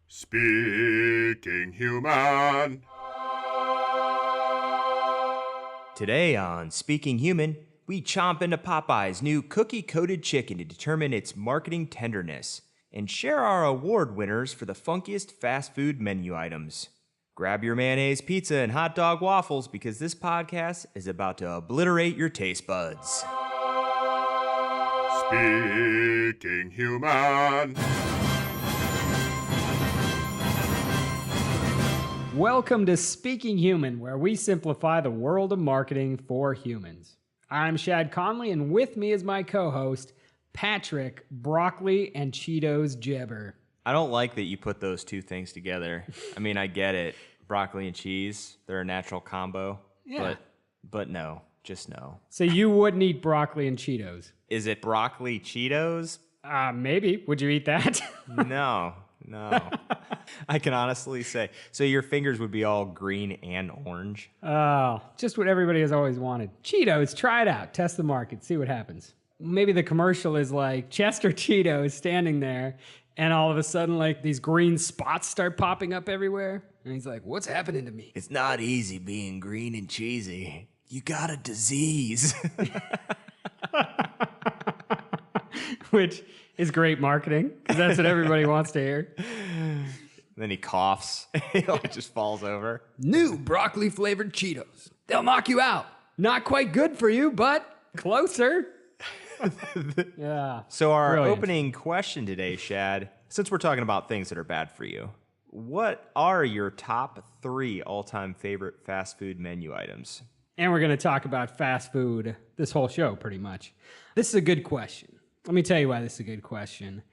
Speaking Human. Today on Speaking Human, we chomp into Popeye's new cookie-coated chicken to determine its marketing tenderness and share our award winners for the funkiest fast food menu items. Grab your mayonnaise pizza and hot dog waffles because this podcast is about to obliterate your taste buds. Speaking Human. Welcome to Speaking Human, where we simplify the world of marketing for humans. I'm Shad Conley, and with me is my co-host, Patrick Broccoli and Cheetos Jibber. I don't like that you put those two things together. I mean, I get it. Broccoli and cheese, they're a natural combo. Yeah. But no, just no. So you wouldn't eat broccoli and Cheetos? Is it broccoli Cheetos? Maybe. Would you eat that? No. I can honestly say. So your fingers would be all green and orange? Oh, just what everybody has always wanted. Cheetos, try it out. Test the market. See what happens. Maybe the commercial is like Chester Cheetos standing there, and all of a sudden, like, these green spots start popping up everywhere. And he's like, what's happening to me? It's not easy being green and cheesy. You got a disease. Which is great marketing, because that's what everybody wants to hear. Then he coughs. He just falls over. New broccoli-flavored Cheetos. They'll knock you out. Not quite good for you, but closer. Yeah. So our Brilliant. opening question today, Shad, since we're talking about things that are bad for you, what are your top 3 all-time favorite fast food menu items? And we're going to talk about fast food this whole show, pretty much. This is a good question. Let me tell you why this is a good question.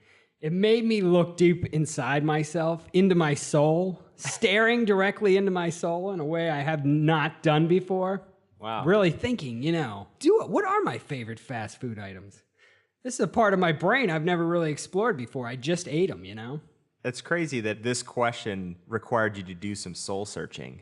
It made me look deep inside myself, into my soul, staring directly into my soul in a way I have not done before. Wow. Really thinking, what are my favorite fast food items? This is a part of my brain I've never really explored before. I just ate them, It's crazy that this question required you to do some soul searching.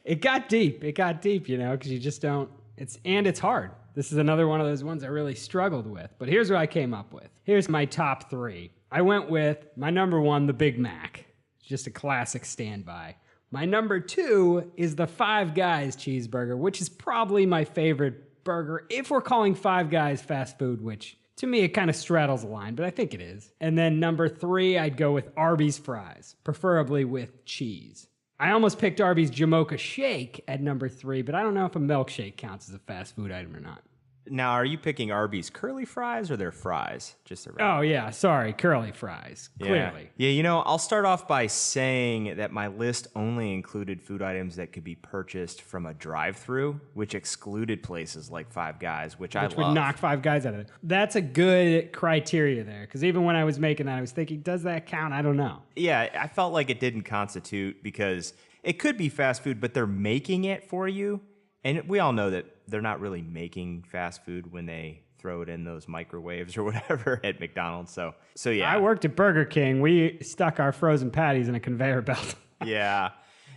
It got deep, because you just don't, it's hard. This is another one of those ones I really struggled with. But here's what I came up with. Here's my top 3. I went with my number 1, the Big Mac. It's just a classic standby. My number 2 is the Five Guys cheeseburger, which is probably my favorite burger, if we're calling Five Guys fast food, which to me it kind of straddles the line, but I think it is. And then number 3, I'd go with Arby's fries, preferably with cheese. I almost picked Arby's Jamocha Shake at number 3, but I don't know if a milkshake counts as a fast food item or not. Now, are you picking Arby's curly fries or their fries? Just a Oh, yeah, sorry, curly fries, clearly. Yeah, I'll start off by saying that my list only included food items that could be purchased from a drive-thru, which excluded places like Five Guys, which I love. Which would knock Five Guys out of it. That's a good criteria there, because even when I was making that, I was thinking, does that count? I don't know. Yeah, I felt like it didn't constitute because it could be fast food, but they're making it for you. And we all know that they're not really making fast food when they throw it in those microwaves or whatever at McDonald's. So yeah. I worked at Burger King. We stuck our frozen patties in a conveyor belt. Yeah.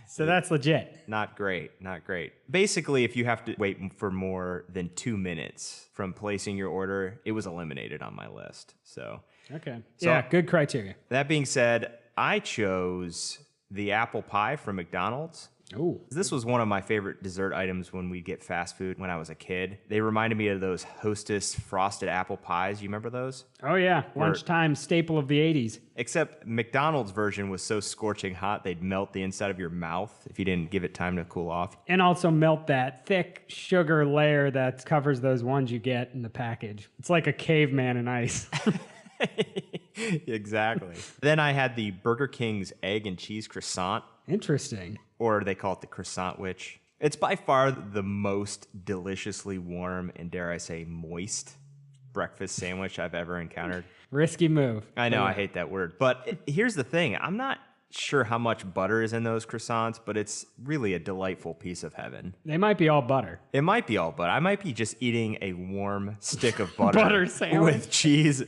So that's legit. Not great. Basically, if you have to wait for more than 2 minutes from placing your order, it was eliminated on my list. Okay. Yeah, good criteria. That being said, I chose the apple pie from McDonald's. Ooh. This was one of my favorite dessert items when we get fast food when I was a kid. They reminded me of those Hostess frosted apple pies. You remember those? Oh, yeah. Lunchtime staple of the 80s. Except McDonald's version was so scorching hot, they'd melt the inside of your mouth if you didn't give it time to cool off. And also melt that thick sugar layer that covers those ones you get in the package. It's like a caveman in ice. Exactly. Then I had the Burger King's egg and cheese croissant. Interesting. Or they call it the croissant witch. It's by far the most deliciously warm and, dare I say, moist breakfast sandwich I've ever encountered. Risky move. I know, I hate that word. But here's the thing. I'm not sure how much butter is in those croissants, but it's really a delightful piece of heaven. They might be all butter. It might be all butter. I might be just eating a warm stick of butter, Butter sandwich. with cheese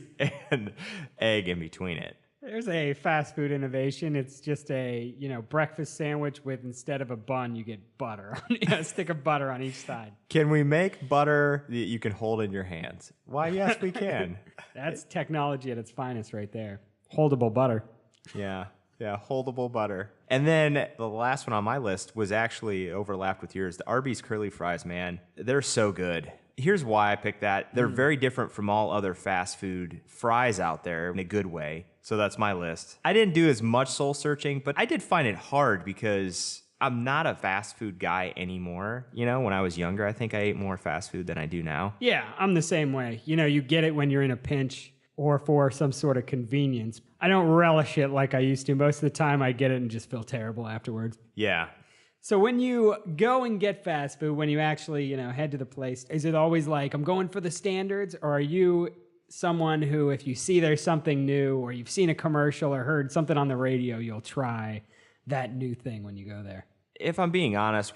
and egg in between it. There's a fast food innovation. It's just a, breakfast sandwich with, instead of a bun, you get butter. A stick of butter on each side. Can we make butter that you can hold in your hands? Why, yes, we can. That's technology at its finest right there. Holdable butter. Yeah. Yeah, holdable butter. And then the last one on my list was actually overlapped with yours. The Arby's curly fries, man. They're so good. Here's why I picked that. They're very different from all other fast food fries out there in a good way. So that's my list. I didn't do as much soul searching, but I did find it hard because I'm not a fast food guy anymore. You know, when I was younger, I think I ate more fast food than I do now. Yeah, I'm the same way. You know, you get it when you're in a pinch or for some sort of convenience. I don't relish it like I used to. Most of the time I get it and just feel terrible afterwards. Yeah. So when you go and get fast food, when you actually, head to the place, is it always like, I'm going for the standards? Or are you someone who, if you see there's something new or you've seen a commercial or heard something on the radio, you'll try that new thing when you go there? If I'm being honest,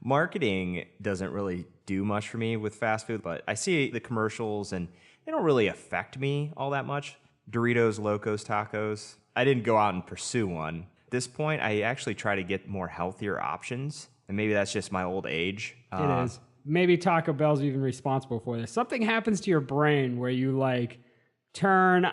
marketing doesn't really do much for me with fast food, but I see the commercials and they don't really affect me all that much. Doritos, Locos, Tacos. I didn't go out and pursue one. At this point, I actually try to get more healthier options, and maybe that's just my old age. It is. Maybe Taco Bell's even responsible for this. Something happens to your brain where you turn,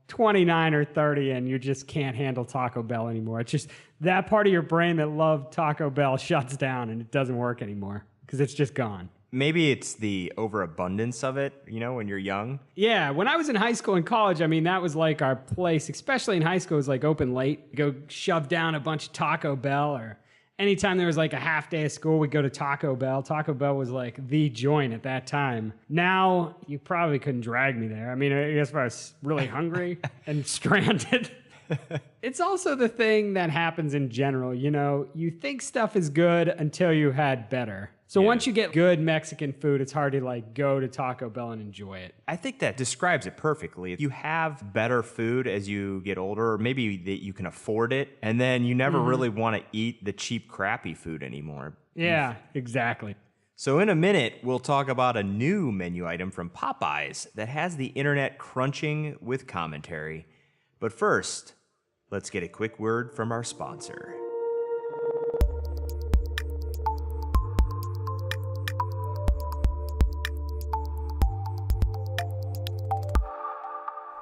29 or 30 and you just can't handle Taco Bell anymore. It's just that part of your brain that loved Taco Bell shuts down and it doesn't work anymore because it's just gone. Maybe it's the overabundance of it, when you're young. Yeah, when I was in high school and college, that was like our place, especially in high school, it was like open late. You go shove down a bunch of Taco Bell, or anytime there was like a half day of school, we'd go to Taco Bell. Taco Bell was like the joint at that time. Now, you probably couldn't drag me there. I guess if I was really hungry and stranded. It's also the thing that happens in general. You think stuff is good until you had better. So once you get good Mexican food, it's hard to go to Taco Bell and enjoy it. I think that describes it perfectly. You have better food as you get older, or maybe that you can afford it, and then you never really want to eat the cheap, crappy food anymore. Yeah, exactly. So in a minute, we'll talk about a new menu item from Popeyes that has the internet crunching with commentary. But first, let's get a quick word from our sponsor.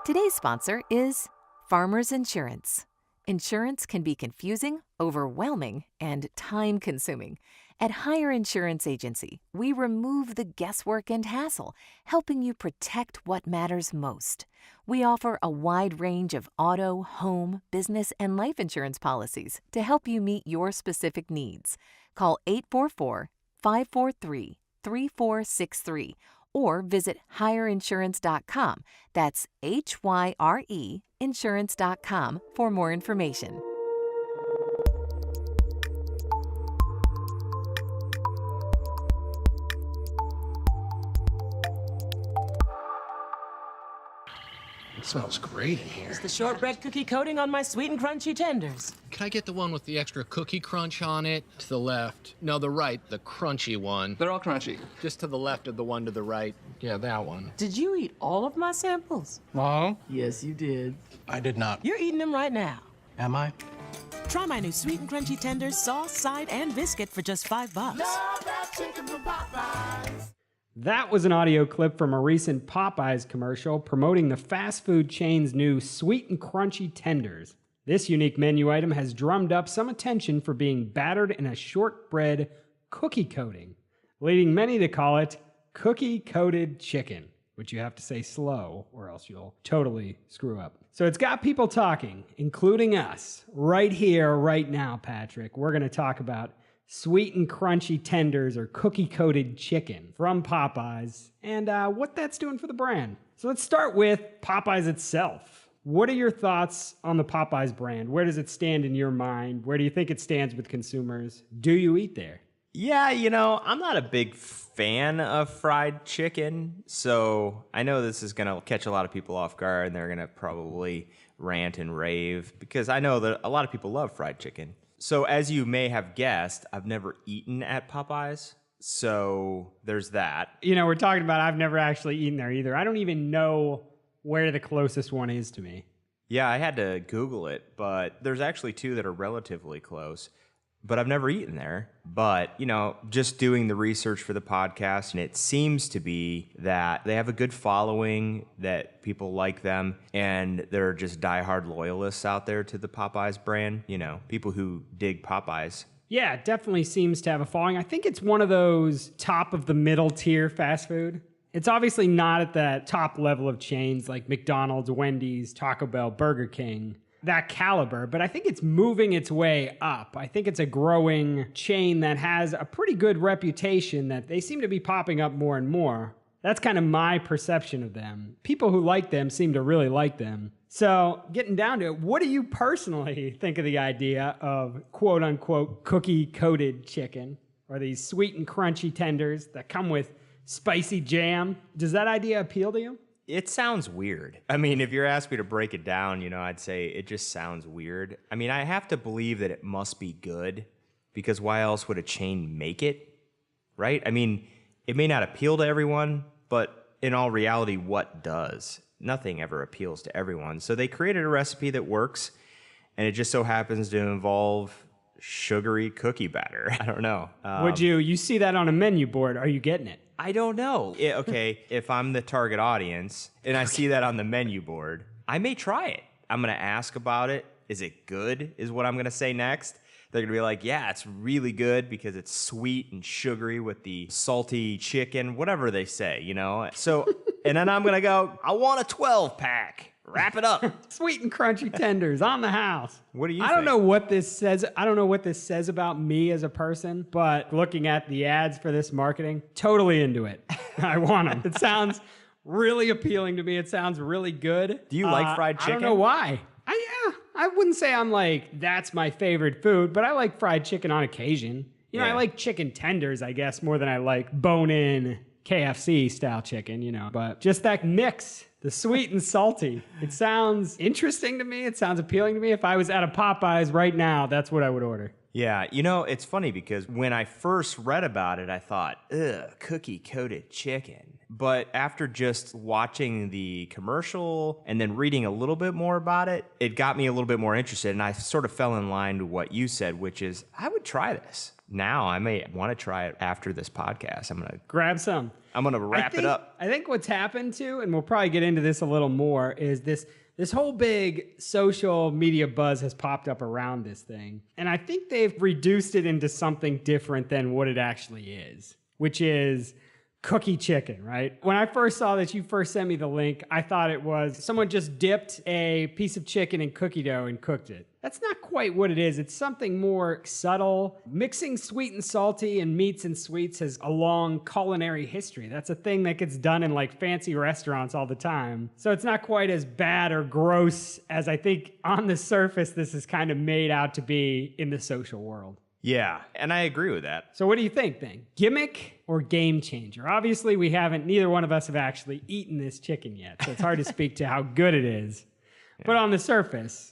Today's sponsor is Farmers Insurance. Insurance can be confusing, overwhelming, and time-consuming. At Hire Insurance Agency, we remove the guesswork and hassle, helping you protect what matters most. We offer a wide range of auto, home, business, and life insurance policies to help you meet your specific needs. Call 844-543-3463 or visit hireinsurance.com. That's HYRE insurance.com for more information. It smells great in here. It's the shortbread cookie coating on my sweet and crunchy tenders. Can I get the one with the extra cookie crunch on it? To the left. No, the right. The crunchy one. They're all crunchy. Just to the left of the one to the right. Yeah, that one. Did you eat all of my samples? No? Yes, you did. I did not. You're eating them right now. Am I? Try my new sweet and crunchy tenders, sauce, side, and biscuit for just $5. Love that chicken from Popeyes. That was an audio clip from a recent Popeyes commercial promoting the fast food chain's new sweet and crunchy tenders. This unique menu item has drummed up some attention for being battered in a shortbread cookie coating, leading many to call it cookie-coated chicken, which you have to say slow or else you'll totally screw up. So it's got people talking, including us, right here, right now, Patrick. We're going to talk about sweet and crunchy tenders or cookie-coated chicken from Popeyes and what that's doing for the brand. So let's start with Popeyes itself. What are your thoughts on the Popeyes brand? Where does it stand in your mind? Where do you think it stands with consumers? Do you eat there? Yeah, I'm not a big fan of fried chicken, so I know this is going to catch a lot of people off guard, and they're going to probably rant and rave, because I know that a lot of people love fried chicken. So as you may have guessed, I've never eaten at Popeyes, so there's that. We're talking about I've never actually eaten there either. I don't even know where the closest one is to me. Yeah, I had to Google it, but there's actually two that are relatively close. but I've never eaten there. But, just doing the research for the podcast, and it seems to be that they have a good following, that people like them, and they're just diehard loyalists out there to the Popeyes brand. People who dig Popeyes. Yeah, it definitely seems to have a following. I think it's one of those top of the middle tier fast food. It's obviously not at that top level of chains like McDonald's, Wendy's, Taco Bell, Burger King, that caliber, but I think it's moving its way up. I think it's a growing chain that has a pretty good reputation, that they seem to be popping up more and more. That's kind of my perception of them. People who like them seem to really like them. So getting down to it, what do you personally think of the idea of quote unquote cookie coated chicken, or these sweet and crunchy tenders that come with spicy jam? Does that idea appeal to you? It sounds weird. I mean, if you're asking me to break it down, I'd say it just sounds weird. I mean, I have to believe that it must be good, because why else would a chain make it, right? I mean, it may not appeal to everyone, but in all reality, what does? Nothing ever appeals to everyone. So they created a recipe that works, and it just so happens to involve sugary cookie batter. I don't know. Would you see that on a menu board? Are you getting it? I don't know. Okay, if I'm the target audience and I see that on the menu board, I may try it. I'm going to ask about it. Is it good, is what I'm going to say next. They're going to be like, yeah, it's really good because it's sweet and sugary with the salty chicken, whatever they say, So, and then I'm going to go, I want a 12-pack. Wrap it up. Sweet and crunchy tenders on the house. What do you I think? don't know what this says. I don't know what this says about me as a person, but looking at the ads for this marketing, totally into it. I want them. It sounds really appealing to me. It sounds really good. Do you like fried chicken? I don't know why. I wouldn't say I'm like, that's my favorite food, but I like fried chicken on occasion. I like chicken tenders, I guess, more than I like bone-in KFC style chicken, but just that mix, the sweet and salty. It sounds interesting to me. It sounds appealing to me. If I was at a Popeyes right now, that's what I would order. Yeah, it's funny because when I first read about it, I thought, ugh, cookie-coated chicken. But after just watching the commercial and then reading a little bit more about it, it got me a little bit more interested, and I sort of fell in line to what you said, which is, I would try this. Now I may want to try it after this podcast. I'm going to grab some. I'm going to wrap it up. I think what's happened too, and we'll probably get into this a little more, is this whole big social media buzz has popped up around this thing. And I think they've reduced it into something different than what it actually is, which is cookie chicken, right? When I first saw that, you first sent me the link, I thought it was someone just dipped a piece of chicken in cookie dough and cooked it. That's not quite what it is. It's something more subtle. Mixing sweet and salty and meats and sweets has a long culinary history. That's a thing that gets done in like fancy restaurants all the time. So it's not quite as bad or gross as I think on the surface this is kind of made out to be in the social world. Yeah, and I agree with that. So what do you think then? Gimmick or game changer? Obviously neither one of us have actually eaten this chicken yet, so it's hard to speak to how good it is. Yeah. But on the surface,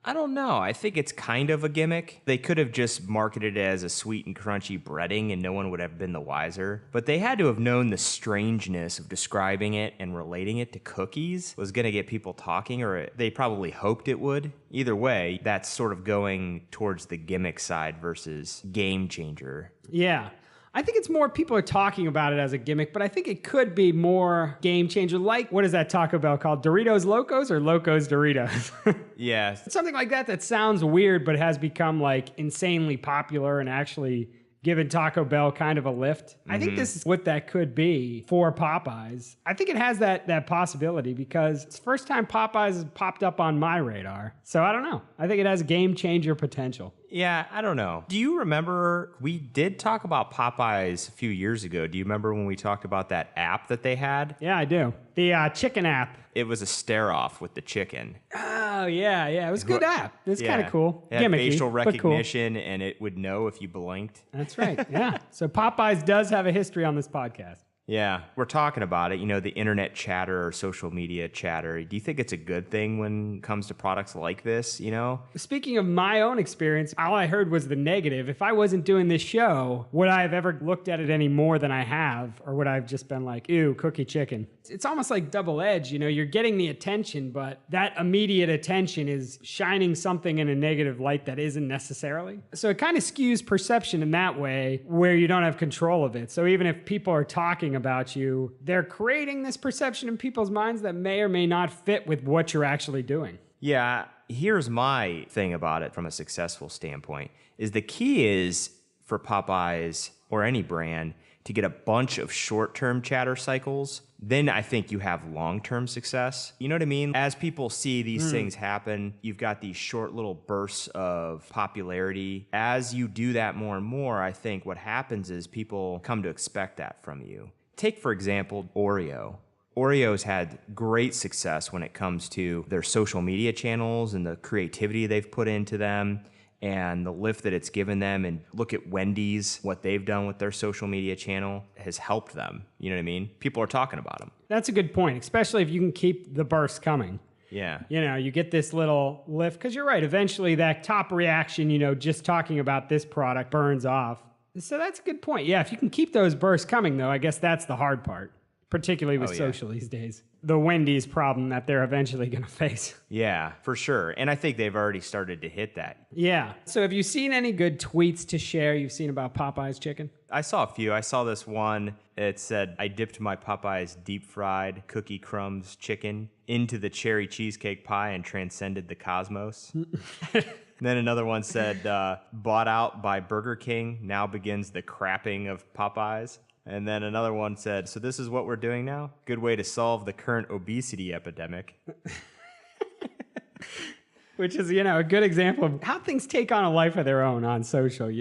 I don't know. I think it's kind of a gimmick. They could have just marketed it as a sweet and crunchy breading and no one would have been the wiser. But they had to have known the strangeness of describing it and relating it to cookies was going to get people talking, or they probably hoped it would. Either way, that's sort of going towards the gimmick side versus game changer. Yeah. I think it's more people are talking about it as a gimmick, but I think it could be more game changer. Like, what is that Taco Bell called? Doritos Locos or Locos Doritos? Yeah. Something like that sounds weird, but has become like insanely popular and actually given Taco Bell kind of a lift. Mm-hmm. I think this is what that could be for Popeyes. I think it has that possibility because it's the first time Popeyes has popped up on my radar. So I don't know. I think it has game changer potential. Yeah, I don't know. Do you remember, we did talk about Popeyes a few years ago. Do you remember when we talked about that app that they had? Yeah, I do. The chicken app. It was a stare-off with the chicken. Oh, yeah. It was a good app. It's kind of cool. It had gimmicky, facial recognition, cool. And it would know if you blinked. That's right, yeah. So Popeyes does have a history on this podcast. Yeah, we're talking about it, the internet chatter or social media chatter. Do you think it's a good thing when it comes to products like this, Speaking of my own experience, all I heard was the negative. If I wasn't doing this show, would I have ever looked at it any more than I have? Or would I have just been like, ew, cookie chicken? It's almost like double-edged, you're getting the attention, but that immediate attention is shining something in a negative light that isn't necessarily. So it kind of skews perception in that way where you don't have control of it. So even if people are talking about you, they're creating this perception in people's minds that may or may not fit with what you're actually doing. Yeah, here's my thing about it from a successful standpoint, is the key is for Popeyes or any brand to get a bunch of short-term chatter cycles. Then I think you have long-term success. You know what I mean? As people see these things happen, you've got these short little bursts of popularity. As you do that more and more, I think what happens is people come to expect that from you. Take, for example, Oreo. Oreo's had great success when it comes to their social media channels and the creativity they've put into them and the lift that it's given them. And look at Wendy's, what they've done with their social media channel has helped them. You know what I mean? People are talking about them. That's a good point, especially if you can keep the burst coming. Yeah. You get this little lift, because you're right, eventually that top reaction, just talking about this product burns off. So that's a good point. Yeah, if you can keep those bursts coming, though, I guess that's the hard part, particularly with social these days. The Wendy's problem that they're eventually going to face. Yeah, for sure. And I think they've already started to hit that. Yeah. So have you seen any good tweets to share you've seen about Popeye's chicken? I saw a few. I saw this one. It said, I dipped my Popeye's deep-fried cookie crumbs chicken into the cherry cheesecake pie and transcended the cosmos. Then another one said, bought out by Burger King, now begins the crapping of Popeyes. And then another one said, so this is what we're doing now? Good way to solve the current obesity epidemic. Which is, a good example of how things take on a life of their own on social,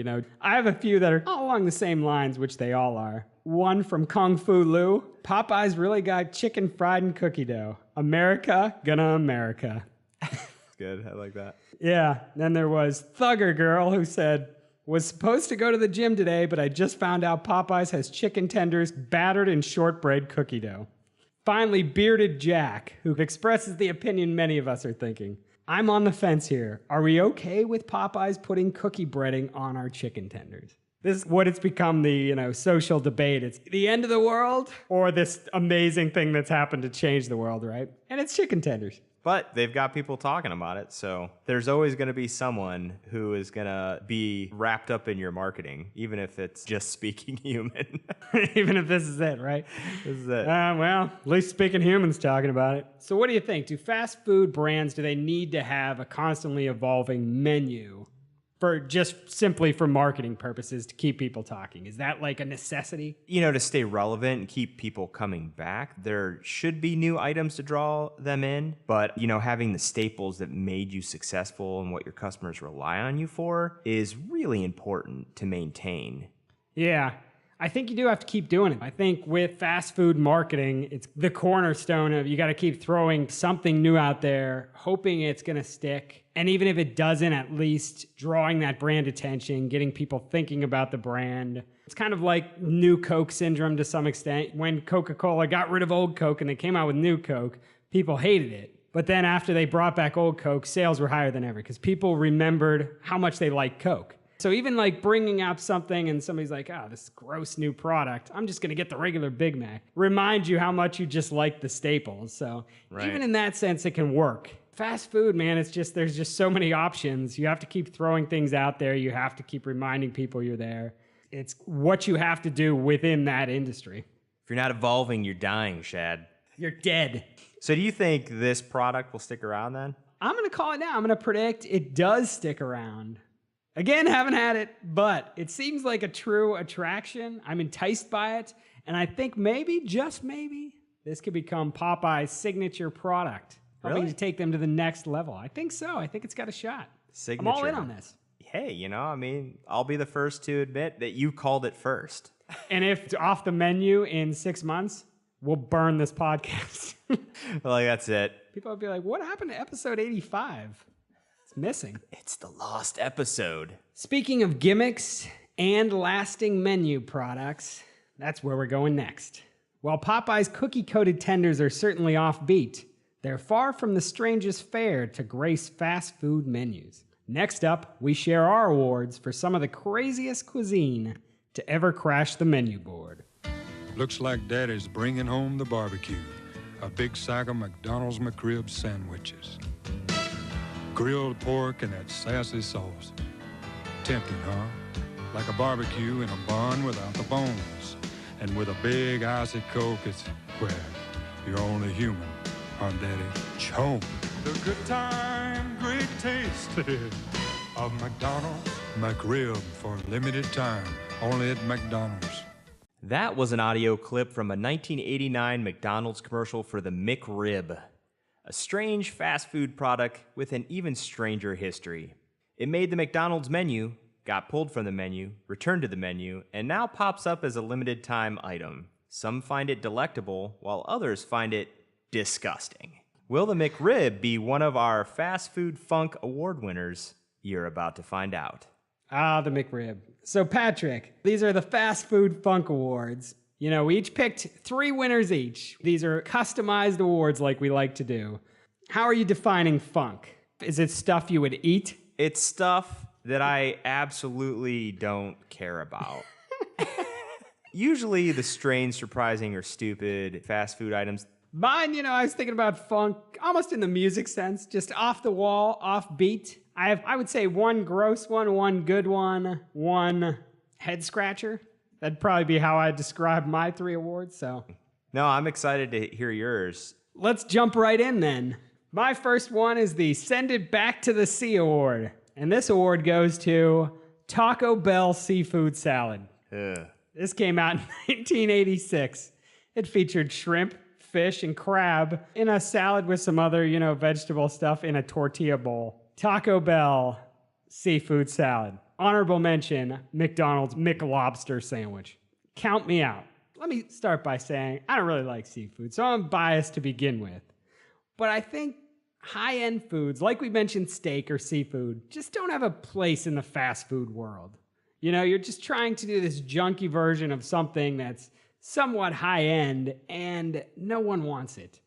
I have a few that are all along the same lines, which they all are. One from Kung Fu Lou. Popeyes really got chicken fried in cookie dough. America, gonna America. Good, I like that. Yeah, then there was Thugger Girl who said, was supposed to go to the gym today, but I just found out Popeyes has chicken tenders battered in shortbread cookie dough. Finally, Bearded Jack, who expresses the opinion many of us are thinking. I'm on the fence here. Are we okay with Popeyes putting cookie breading on our chicken tenders? This is what it's become the, social debate. It's the end of the world or this amazing thing that's happened to change the world, right? And it's chicken tenders. But they've got people talking about it, so there's always going to be someone who is going to be wrapped up in your marketing, even if it's just Speaking Human. Even if this is it, right? This is it. Well, at least Speaking Human's talking about it. So what do you think? Do fast food brands, do they need to have a constantly evolving menu for just simply for marketing purposes to keep people talking? Is that like a necessity? To stay relevant and keep people coming back, there should be new items to draw them in. But, having the staples that made you successful and what your customers rely on you for is really important to maintain. Yeah. I think you do have to keep doing it. I think with fast food marketing, it's the cornerstone of you got to keep throwing something new out there, hoping it's going to stick. And even if it doesn't, at least drawing that brand attention, getting people thinking about the brand. It's kind of like new Coke syndrome to some extent. When Coca-Cola got rid of old Coke and they came out with new Coke, people hated it. But then after they brought back old Coke, sales were higher than ever because people remembered how much they liked Coke. So even like bringing up something and somebody's like, this gross new product, I'm just going to get the regular Big Mac. Remind you how much you just like the staples. So even in that sense, it can work. Fast food, man, there's just so many options. You have to keep throwing things out there. You have to keep reminding people you're there. It's what you have to do within that industry. If you're not evolving, you're dying, Shad. You're dead. So do you think this product will stick around then? I'm going to call it now. I'm going to predict it does stick around. Again, haven't had it, but it seems like a true attraction. I'm enticed by it, and I think maybe, just maybe, this could become Popeye's signature product. Helping to take them to the next level. I think so. I think it's got a shot. Signature. I'm all in on this. Hey, I'll be the first to admit that you called it first. And if it's off the menu in 6 months, we'll burn this podcast. That's it. People will be like, what happened to episode 85? It's missing. It's the lost episode. Speaking of gimmicks and lasting menu products, that's where we're going next. While Popeye's cookie-coated tenders are certainly offbeat, they're far from the strangest fare to grace fast food menus. Next up, we share our awards for some of the craziest cuisine to ever crash the menu board. Looks like Daddy's bringing home the barbecue. A big sack of McDonald's McRib sandwiches. Grilled pork and that sassy sauce. Tempting, huh? Like a barbecue in a bun without the bones. And with a big icy Coke, it's, well, you're only human, huh, Daddy? Chomp. The good time, great taste of McDonald's McRib for a limited time, only at McDonald's. That was an audio clip from a 1989 McDonald's commercial for the McRib, a strange fast food product with an even stranger history. It made the McDonald's menu, got pulled from the menu, returned to the menu, and now pops up as a limited time item. Some find it delectable, while others find it disgusting. Will the McRib be one of our Fast Food Funk Award winners? You're about to find out. Ah, the McRib. So Patrick, these are the Fast Food Funk Awards. You know, we each picked 3 winners each. These are customized awards like we like to do. How are you defining funk? Is it stuff you would eat? It's stuff that I absolutely don't care about. Usually the strange, surprising, or stupid fast food items. Mine, you know, I was thinking about funk almost in the music sense, just off the wall, off beat. I would say 1 gross one good one, 1 head scratcher. That'd probably be how I describe my 3 awards, so. No, I'm excited to hear yours. Let's jump right in then. My first one is the Send It Back to the Sea Award. And this award goes to Taco Bell Seafood Salad. Ugh. This came out in 1986. It featured shrimp, fish, and crab in a salad with some other, you know, vegetable stuff in a tortilla bowl. Taco Bell Seafood Salad. Honorable mention, McDonald's McLobster sandwich. Count me out. Let me start by saying I don't really like seafood, so I'm biased to begin with. But I think high-end foods, like we mentioned steak or seafood, just don't have a place in the fast food world. You know, you're just trying to do this junky version of something that's somewhat high-end, and no one wants it.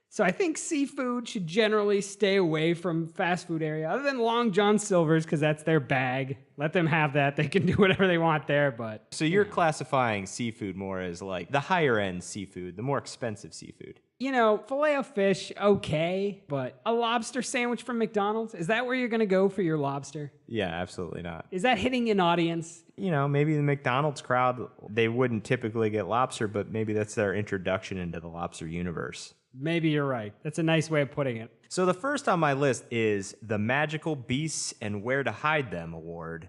So I think seafood should generally stay away from fast food area, other than Long John Silver's, because that's their bag. Let them have that. They can do whatever they want there, but... So you're classifying seafood more as like the higher end seafood, the more expensive seafood. You know, filet of fish, okay, but a lobster sandwich from McDonald's, is that where you're going to go for your lobster? Yeah, absolutely not. Is that hitting an audience? You know, maybe the McDonald's crowd, they wouldn't typically get lobster, but maybe that's their introduction into the lobster universe. Maybe you're right. That's a nice way of putting it. So the first on my list is the Magical Beasts and Where to Hide Them Award.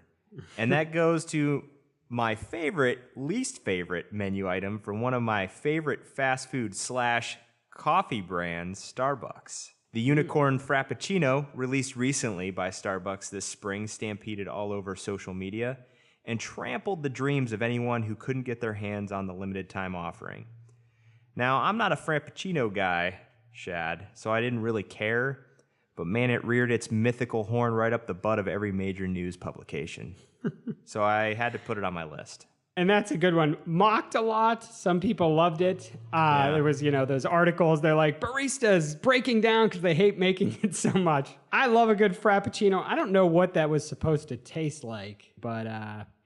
And that goes to my favorite, least favorite menu item from one of my favorite fast food / coffee brands, Starbucks. The Unicorn Frappuccino, released recently by Starbucks this spring, stampeded all over social media and trampled the dreams of anyone who couldn't get their hands on the limited time offering. Now, I'm not a Frappuccino guy, Shad, so I didn't really care, but man, it reared its mythical horn right up the butt of every major news publication. So I had to put it on my list. And that's a good one. Mocked a lot. Some people loved it. There was, you know, those articles. They're like, baristas breaking down because they hate making it so much. I love a good Frappuccino. I don't know what that was supposed to taste like, but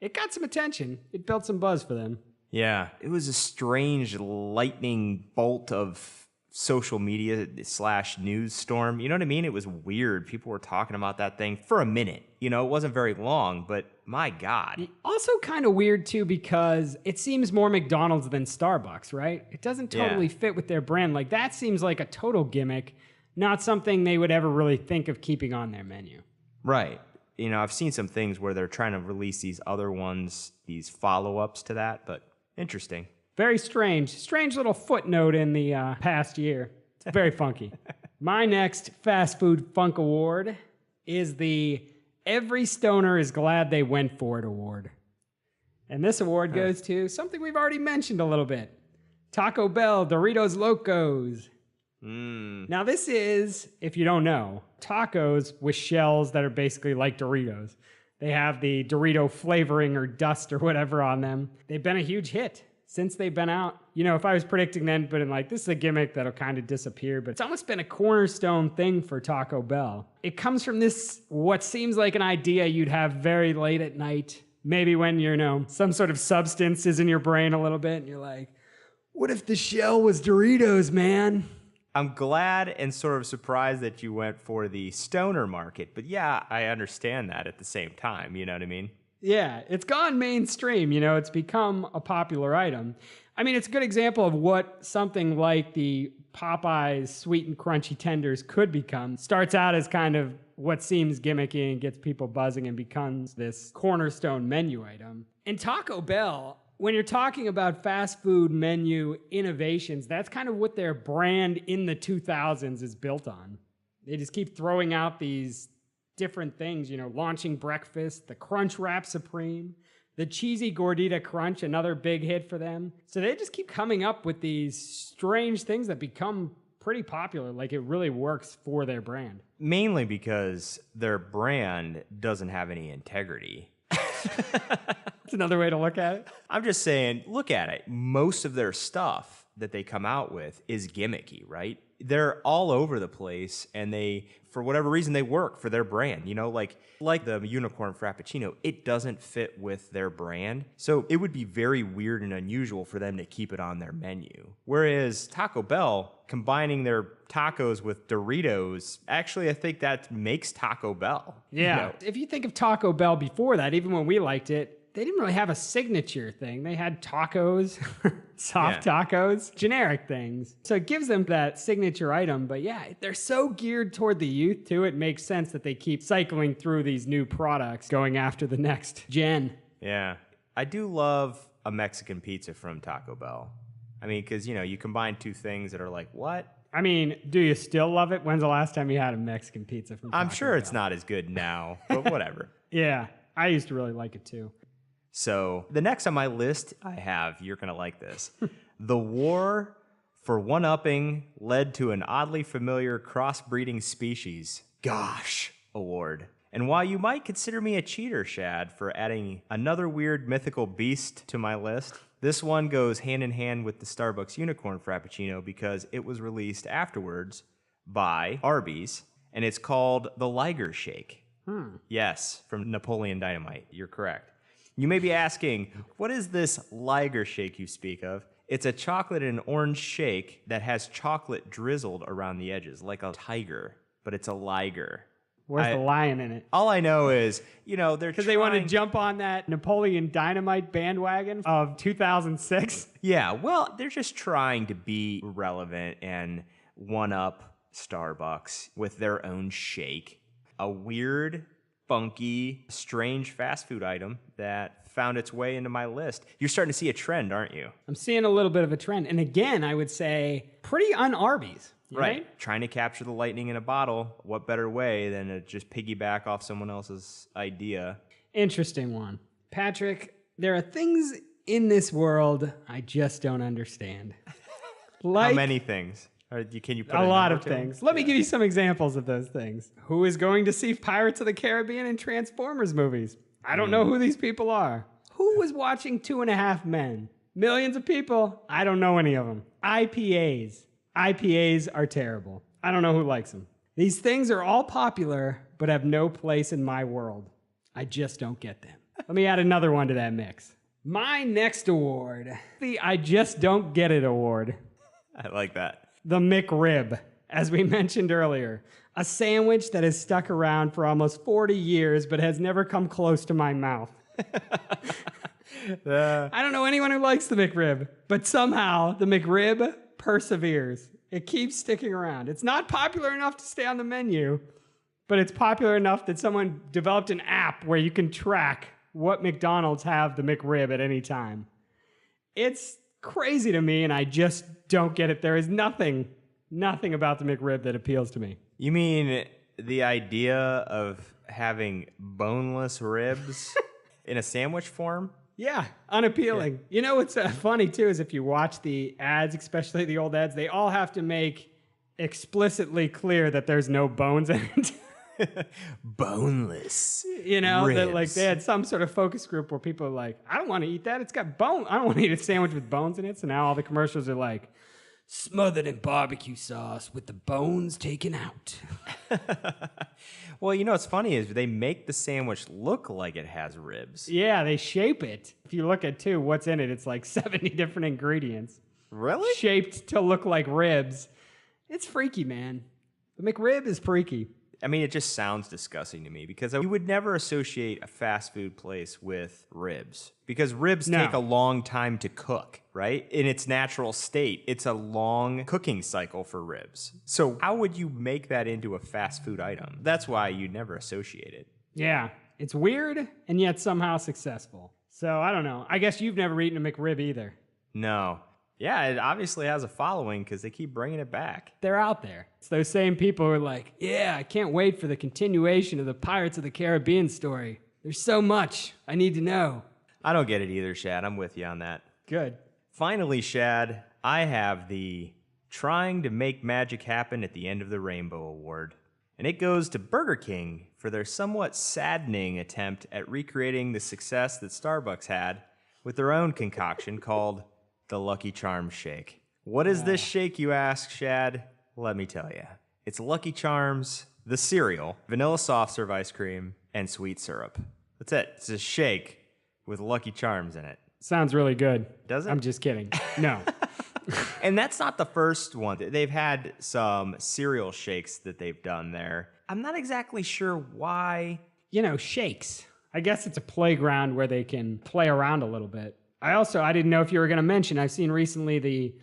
it got some attention. It built some buzz for them. Yeah, it was a strange lightning bolt of social media / news storm. You know what I mean? It was weird. People were talking about that thing for a minute. You know, it wasn't very long, but my God. Also kind of weird, too, because it seems more McDonald's than Starbucks, right? It doesn't totally fit with their brand. Like, that seems like a total gimmick, not something they would ever really think of keeping on their menu. Right. You know, I've seen some things where they're trying to release these other ones, these follow-ups to that, but interesting. Very strange. Strange little footnote in the past year. It's very funky. My next Fast Food Funk Award is the Every Stoner is Glad They Went For It Award. And this award goes to something we've already mentioned a little bit. Taco Bell Doritos Locos. Now this is, if you don't know, tacos with shells that are basically like Doritos. They have the Dorito flavoring or dust or whatever on them. They've been a huge hit. since they've been out. You know, if I was predicting then, but in like, this is a gimmick that'll kind of disappear, but it's almost been a cornerstone thing for Taco Bell. It comes from this, what seems like an idea you'd have very late at night, maybe when you're, you know, some sort of substance is in your brain a little bit, and you're like, what if the shell was Doritos, man? I'm glad and sort of surprised that you went for the stoner market, but yeah, I understand that at the same time, you know what I mean? Yeah, it's gone mainstream, you know, it's become a popular item. I mean, it's a good example of what something like the Popeyes sweet and crunchy tenders could become. Starts out as kind of what seems gimmicky and gets people buzzing and becomes this cornerstone menu item. And Taco Bell, when you're talking about fast food menu innovations, that's kind of what their brand in the 2000s is built on. They just keep throwing out these different things, you know, launching breakfast, the Crunch Wrap Supreme, the Cheesy Gordita Crunch, another big hit for them. So they just keep coming up with these strange things that become pretty popular. Like, it really works for their brand. Mainly because their brand doesn't have any integrity. That's another way to look at it. I'm just saying, look at it. Most of their stuff that they come out with is gimmicky, right? They're all over the place, and they, for whatever reason, they work for their brand. You know, like the unicorn frappuccino, it doesn't fit with their brand. So it would be very weird and unusual for them to keep it on their menu. Whereas Taco Bell, combining their tacos with Doritos, actually, I think that makes Taco Bell. Yeah. You know? If you think of Taco Bell before that, even when we liked it, they didn't really have a signature thing. They had tacos, soft tacos, generic things. So it gives them that signature item. But yeah, they're so geared toward the youth too. It makes sense that they keep cycling through these new products, going after the next gen. Yeah. I do love a Mexican pizza from Taco Bell. I mean, because, you know, you combine two things that are like, what? I mean, do you still love it? When's the last time you had a Mexican pizza from Taco I'm sure Bell? it's not as good now, but whatever. Yeah, I used to really like it too. So the next on my list I have, you're going to like this. The war for one-upping led to an oddly familiar crossbreeding species. Gosh, award. And while you might consider me a cheater, Shad, for adding another weird mythical beast to my list, this one goes hand in hand with the Starbucks Unicorn Frappuccino because it was released afterwards by Arby's, and it's called the Liger Shake. Yes, from Napoleon Dynamite. You're correct. You may be asking, what is this Liger Shake you speak of? It's a chocolate and orange shake that has chocolate drizzled around the edges, like a tiger, but it's a liger. Where's the lion in it? All I know is, you know, they're Because they want to jump on that Napoleon Dynamite bandwagon of 2006? Yeah, well, they're just trying to be relevant and one-up Starbucks with their own shake. A weird, funky, strange fast food item that found its way into my list. You're starting to see a trend, aren't you? I'm seeing a little bit of a trend. And again, I would say pretty un-Arby's. Right. Trying to capture the lightning in a bottle. What better way than to just piggyback off someone else's idea? Interesting one. Patrick, there are things in this world I just don't understand. How many things? Or can you put a lot number of to them? things. Let me give you some examples of those things. Who is going to see Pirates of the Caribbean and Transformers movies? I don't know who these people are. Who was watching 2.5 Men? Millions of people. I don't know any of them. IPAs. IPAs are terrible. I don't know who likes them. These things are all popular, but have no place in my world. I just don't get them. Let me add another one to that mix. My next award, the I Just Don't Get It award. I like that. The McRib, as we mentioned earlier. A sandwich that has stuck around for almost 40 years, but has never come close to my mouth. I don't know anyone who likes the McRib, but somehow the McRib perseveres. It keeps sticking around. It's not popular enough to stay on the menu, but it's popular enough that someone developed an app where you can track what McDonald's have the McRib at any time. It's crazy to me, and I just don't get it. There is nothing about the McRib that appeals to me. You mean the idea of having boneless ribs in a sandwich form? Yeah, unappealing. Yeah. You know what's funny, too, is if you watch the ads, especially the old ads, they all have to make explicitly clear that there's no bones in it. Boneless. You know, that like ribs. they had some sort of focus group where people are like, I don't want to eat that. It's got bone. I don't want to eat a sandwich with bones in it. So now all the commercials are like, smothered in barbecue sauce with the bones taken out. Well, you know what's funny is they make the sandwich look like it has ribs. Yeah, they shape it. If you look at too, what's in it, it's like 70 different ingredients. Really? Shaped to look like ribs. It's freaky, man. The McRib is freaky. I mean, it just sounds disgusting to me because you would never associate a fast food place with ribs because ribs take a long time to cook, right? In its natural state, it's a long cooking cycle for ribs. So how would you make that into a fast food item? That's why you never associate it. Yeah, it's weird and yet somehow successful. So I don't know. I guess you've never eaten a McRib either. No. Yeah, it obviously has a following because they keep bringing it back. They're out there. It's those same people who are like, yeah, I can't wait for the continuation of the Pirates of the Caribbean story. There's so much I need to know. I don't get it either, Shad. I'm with you on that. Good. Finally, Shad, I have the Trying to Make Magic Happen at the End of the Rainbow Award. And it goes to Burger King for their somewhat saddening attempt at recreating the success that Starbucks had with their own concoction called the Lucky Charms Shake. What is this shake, you ask, Shad? Let me tell you. It's Lucky Charms, the cereal, vanilla soft serve ice cream, and sweet syrup. That's it. It's a shake with Lucky Charms in it. Sounds really good. Does it? I'm just kidding. No. And that's not the first one. They've had some cereal shakes that they've done there. I'm not exactly sure why. You know, shakes. I guess it's a playground where they can play around a little bit. I didn't know if you were going to mention, I've seen recently the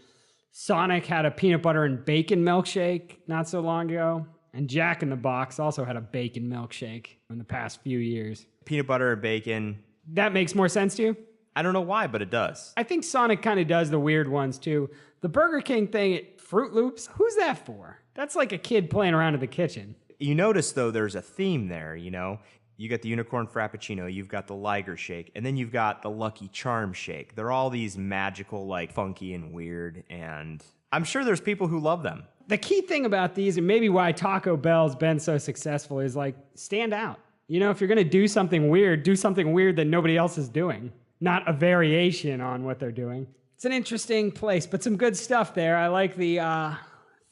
Sonic had a peanut butter and bacon milkshake not so long ago. And Jack in the Box also had a bacon milkshake in the past few years. Peanut butter and bacon. That makes more sense to you? I don't know why, but it does. I think Sonic kind of does the weird ones too. The Burger King thing, Fruit Loops, who's that for? That's like a kid playing around in the kitchen. You notice, though, there's a theme there, you know? You got the Unicorn Frappuccino, you've got the Liger Shake, and then you've got the Lucky Charm Shake. They're all these magical, like, funky and weird, and I'm sure there's people who love them. The key thing about these, and maybe why Taco Bell's been so successful, is like, stand out. You know, if you're going to do something weird that nobody else is doing, not a variation on what they're doing. It's an interesting place, but some good stuff there. I like the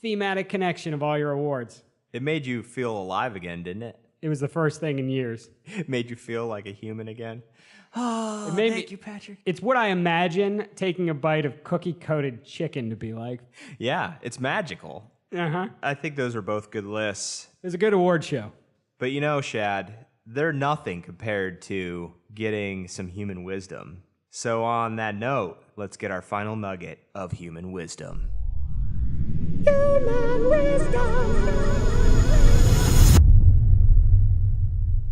thematic connection of all your awards. It made you feel alive again, didn't it? It was the first thing in years. It made you feel like a human again. Oh, thank you, Patrick. It's what I imagine taking a bite of cookie-coated chicken to be like. Yeah, it's magical. Uh-huh. I think those are both good lists. It was a good award show. But you know, Shad, they're nothing compared to getting some human wisdom. So on that note, let's get our final nugget of human wisdom. Human wisdom.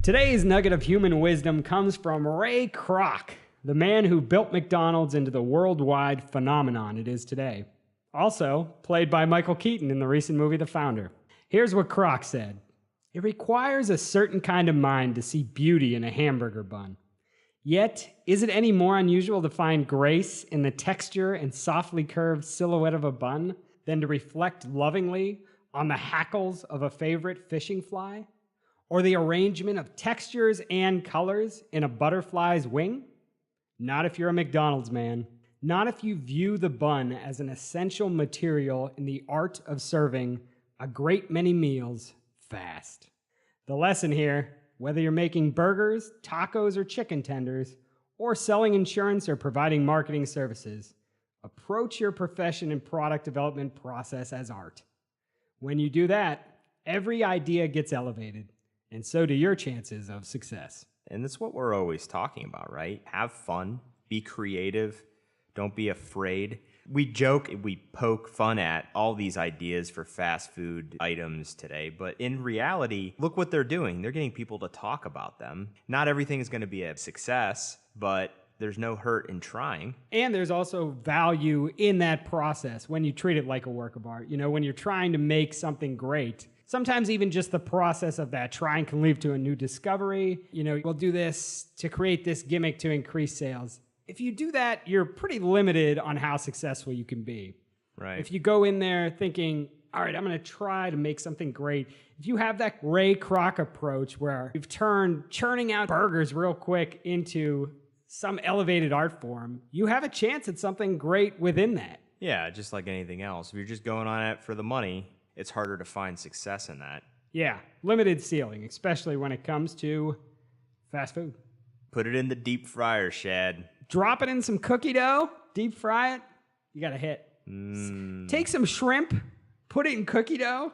Today's nugget of human wisdom comes from Ray Kroc, the man who built McDonald's into the worldwide phenomenon it is today. Also, played by Michael Keaton in the recent movie The Founder. Here's what Kroc said. It requires a certain kind of mind to see beauty in a hamburger bun. Yet, is it any more unusual to find grace in the texture and softly curved silhouette of a bun than to reflect lovingly on the hackles of a favorite fishing fly? Or the arrangement of textures and colors in a butterfly's wing? Not if you're a McDonald's man. Not if you view the bun as an essential material in the art of serving a great many meals fast. The lesson here, whether you're making burgers, tacos, or chicken tenders, or selling insurance or providing marketing services, approach your profession and product development process as art. When you do that, every idea gets elevated. And so do your chances of success. And that's what we're always talking about, right? Have fun, be creative, don't be afraid. We joke, we poke fun at all these ideas for fast food items today, but in reality, look what they're doing. They're getting people to talk about them. Not everything is going to be a success, but there's no hurt in trying. And there's also value in that process when you treat it like a work of art. You know, when you're trying to make something great, sometimes even just the process of that trying can lead to a new discovery. You know, we'll do this to create this gimmick to increase sales. If you do that, you're pretty limited on how successful you can be. Right. If you go in there thinking, all right, I'm going to try to make something great. If you have that Ray Kroc approach where you've turned churning out burgers real quick into some elevated art form, you have a chance at something great within that. Yeah, just like anything else. If you're just going on it for the money, it's harder to find success in that. Yeah, limited ceiling, especially when it comes to fast food. Put it in the deep fryer, Shad. Drop it in some cookie dough, deep fry it, you got a hit. Take some shrimp, put it in cookie dough,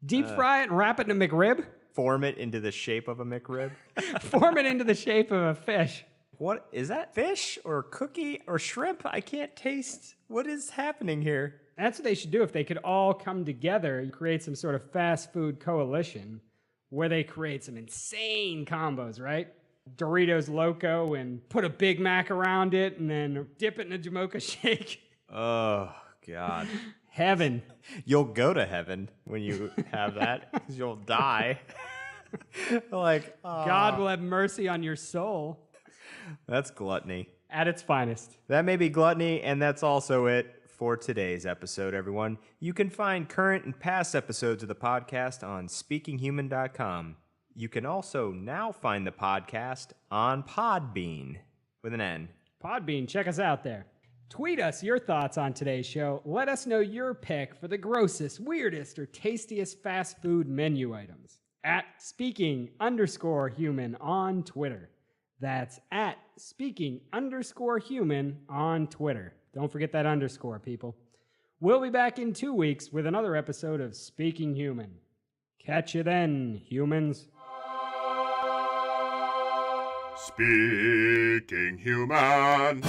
deep fry it and wrap it in a McRib. Form it into the shape of a McRib. Form it into the shape of a fish. What is that? Fish or cookie or shrimp? I can't taste. What is happening here? That's what they should do if they could all come together and create some sort of fast food coalition where they create some insane combos, right? Doritos Loco and put a Big Mac around it and then dip it in a Jamocha shake. Oh, God. Heaven. You'll go to heaven when you have that because you'll die. God will have mercy on your soul. That's gluttony. At its finest. That may be gluttony, and that's also it for today's episode, everyone. You can find current and past episodes of the podcast on speakinghuman.com. You can also now find the podcast on Podbean with an N. Podbean, check us out there. Tweet us your thoughts on today's show. Let us know your pick for the grossest, weirdest, or tastiest fast food menu items. At speaking_human on Twitter. That's at speaking_human on Twitter. Don't forget that underscore, people. We'll be back in 2 weeks with another episode of Speaking Human. Catch you then, humans. Speaking human.